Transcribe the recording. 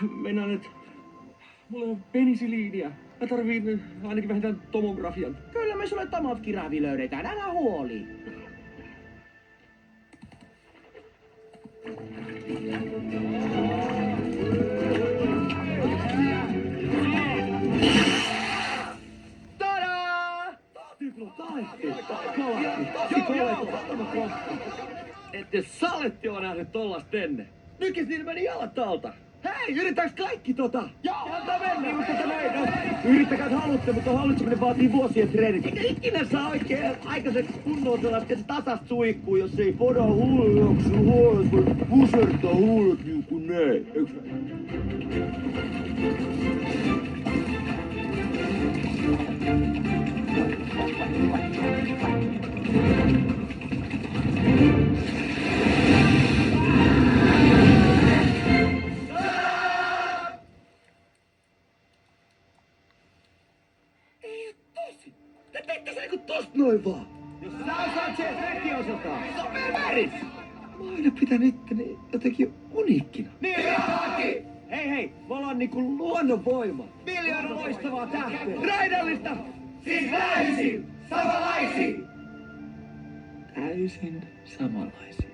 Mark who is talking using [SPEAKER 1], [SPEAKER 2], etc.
[SPEAKER 1] Meinaan, että mulla on penisiliiniä. Mä tarviin ainakin vähintään tomografian.
[SPEAKER 2] Kyllä me sulle tomotkin ravi löydetään, älä huoli. Tadaa!
[SPEAKER 1] Ette saletti oo nähnyt tollast ennen. Nykis niin meni jalat alta. Hei, yritäks kaikki tota?
[SPEAKER 2] Joo, antaa mennä, mutta tätä näin. No, yrittäkää että haluatte, mutta hallitseminen vaatii vuosien treenit.
[SPEAKER 1] Eikä ikinä saa oikein aikaiseksi kunnolla sellaista, että se tasasta suihkuu, jos ei poda hulluksi huolet, voi pusertaa huolet niin kuin näin. Eiks Te teitte se niinku tosta noin vaan.
[SPEAKER 2] Jos sä osaat sen, mekin osataan.
[SPEAKER 1] Se on meidän väris. Mä oon aina pitänyt itteni jotenkin uniikkina.
[SPEAKER 2] Niin raaki! Hei, me ollaan niinku luonnonvoima. Miljoona loistavaa tähteä.
[SPEAKER 1] Raidallista!
[SPEAKER 2] Siis täysin samanlaisia.
[SPEAKER 1] Täysin samanlaisia.